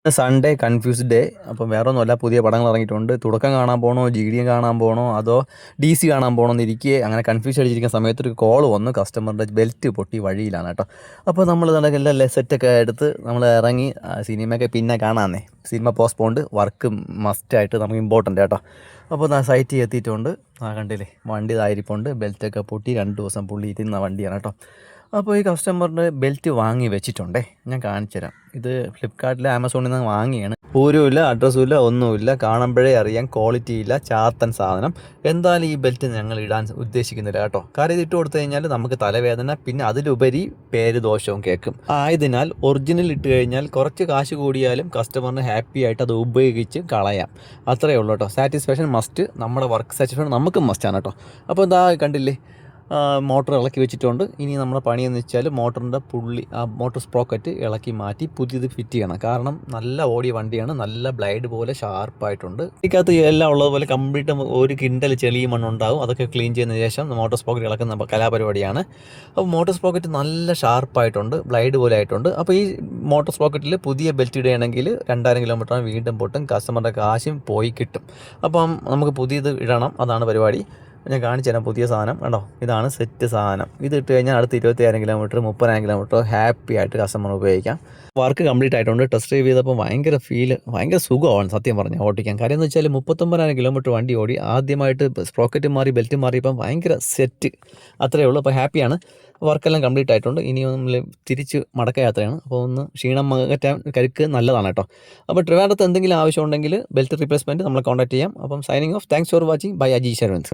Sunday confused day. അപ്പം വേറെ ഒന്നുമല്ല, പുതിയ പടങ്ങൾ ഇറങ്ങിയിട്ടുണ്ട്. തുടക്കം കാണാൻ പോകണോ, GD കാണാൻ പോകണോ, അതോ DC കാണാൻ പോകണോ എന്നിരിക്കെ അങ്ങനെ കൺഫ്യൂസ് അടിച്ചിരിക്കുന്ന സമയത്ത് ഒരു കോൾ വന്നു. കസ്റ്റമറിൻ്റെ ബെൽറ്റ് പൊട്ടി വഴിയിലാണ് കേട്ടോ. അപ്പോൾ നമ്മൾ എല്ലാം സെറ്റൊക്കെ എടുത്ത് നമ്മൾ ഇറങ്ങി. സിനിമയൊക്കെ പിന്നെ കാണാമെന്നേ, സിനിമ പോസ്റ്റ്പോണ്ട്, വർക്ക് മസ്റ്റായിട്ട് നമുക്ക് ഇമ്പോർട്ടൻ്റ് കേട്ടോ. അപ്പോൾ സൈറ്റിൽ എത്തിയിട്ടുണ്ട്. കണ്ടില്ലേ, വണ്ടി ഇതായിരിപ്പുണ്ട്. ബെൽറ്റൊക്കെ പൊട്ടി 2 ദിവസം പുള്ളി ഇരുന്ന വണ്ടിയാണ് കേട്ടോ. അപ്പോൾ ഈ കസ്റ്റമറിൻ്റെ ബെൽറ്റ് വാങ്ങി വെച്ചിട്ടുണ്ടേ, ഞാൻ കാണിച്ചു തരാം. ഇത് ഫ്ലിപ്കാർട്ടിൽ ആമസോണിൽ നിന്ന് വാങ്ങിയാണ്. ഊരുമില്ല, അഡ്രസ്സുമില്ല, ഒന്നുമില്ല. കാണുമ്പോഴേ അറിയാം ക്വാളിറ്റി ഇല്ല, ചാത്തൻ സാധനം. എന്തായാലും ഈ ബെൽറ്റ് ഞങ്ങൾ ഇടാൻ ഉദ്ദേശിക്കുന്നില്ല കേട്ടോ. കാര്യം ഇത് ഇട്ട് കൊടുത്തു കഴിഞ്ഞാൽ നമുക്ക് തലവേദന, പിന്നെ അതിലുപരി പേര് ദോഷവും കേൾക്കും. ആയതിനാൽ ഒറിജിനൽ ഇട്ട് കഴിഞ്ഞാൽ കുറച്ച് കാശ് കൂടിയാലും കസ്റ്റമറിന് ഹാപ്പി ആയിട്ട് അത് ഉപയോഗിച്ച് കളയാം. അത്രയേ ഉള്ളൂ കേട്ടോ. സാറ്റിസ്ഫാക്ഷൻ മസ്റ്റ്, നമ്മുടെ വർക്ക് സാറ്റിസ്ഫാക്ഷൻ നമുക്കും മസ്റ്റാണ് കേട്ടോ. അപ്പോൾ എന്താ കണ്ടില്ലേ, മോട്ടർ ഇളക്കി വെച്ചിട്ടുണ്ട്. ഇനി നമ്മുടെ പണിയെന്ന് വെച്ചാൽ മോട്ടറിൻ്റെ മോട്ടർ സ്പ്രോക്കറ്റ് ഇളക്കി മാറ്റി പുതിയത് ഫിറ്റ് ചെയ്യണം. കാരണം നല്ല ഓടിയ വണ്ടിയാണ്, നല്ല ബ്ലൈഡ് പോലെ ഷാർപ്പായിട്ടുണ്ട്. ഇതിനകത്ത് എല്ലാം ഉള്ളതുപോലെ കംപ്ലീറ്റ് ഒരു കിണ്ടൽ ചെളിയും മണ്ണുണ്ടാവും. അതൊക്കെ ക്ലീൻ ചെയ്യുന്നതിന് ശേഷം മോട്ടർ സ്പ്രോക്കറ്റ് ഇളക്കുന്ന കലാപരിപാടിയാണ്. അപ്പോൾ മോട്ടർ സ്പ്രോക്കറ്റ് നല്ല ഷാർപ്പായിട്ടുണ്ട്, ബ്ലൈഡ് പോലെ ആയിട്ടുണ്ട്. അപ്പോൾ ഈ മോട്ടർ സ്പ്രോക്കറ്റിൽ പുതിയ ബെൽറ്റ് ഇടുകയാണെങ്കിൽ 2000 കിലോമീറ്ററാണ്, വീണ്ടും പൊട്ടും, കസ്റ്റമറുടെ കാശും പോയി കിട്ടും. അപ്പം നമുക്ക് പുതിയത് ഇടണം, അതാണ് പരിപാടി. ഞാൻ കാണിച്ചു തരാം പുതിയ സാധനം. കണ്ടോ, ഇതാണ് സെറ്റ് സാധനം. ഇത് ഇട്ട് കഴിഞ്ഞാൽ അടുത്ത് 25,000 കിലോമീറ്റർ 30,000 കിലോമീറ്റർ ഹാപ്പി ആയിട്ട് കസ്റ്റമർ ഉപയോഗിക്കാം. വർക്ക് കംപ്ലീറ്റ് ആയിട്ടുണ്ട്. ടെസ്റ്റ് ഡ്രൈവ് ചെയ്തപ്പോൾ ഭയങ്കര സുഖമാണ് സത്യം പറഞ്ഞാൽ ഓടിക്കാൻ. കാര്യം എന്ന് വെച്ചാൽ 39,000 കിലോമീറ്റർ വണ്ടി ഓടി. ആദ്യമായിട്ട് സ്പ്രോക്കറ്റ് മാറി ബെൽറ്റ് മാറിയപ്പം ഭയങ്കര സെറ്റ്, അത്രയേ ഉള്ളൂ. അപ്പോൾ ഹാപ്പിയാണ്. വർക്കെല്ലാം കംപ്ലീറ്റ് ആയിട്ടുണ്ട്. ഇനി നമ്മൾ തിരിച്ച് മടക്ക യാത്രയാണ്. അപ്പോൾ ഒന്ന് ക്ഷീണം അകറ്റാൻ കരുക്ക് നല്ലതാണ് കേട്ടോ. അപ്പോൾ ട്രിവാൻഡ്രത്ത് എന്തെങ്കിലും ആവശ്യമുണ്ടെങ്കിൽ ബെൽറ്റ് റീപ്ലേസ്മെൻറ്റ് നമ്മളെ കോൺടാക്ട് ചെയ്യാം. അപ്പം signing off. Thanks for watching. Bye Ajeesh Aravind.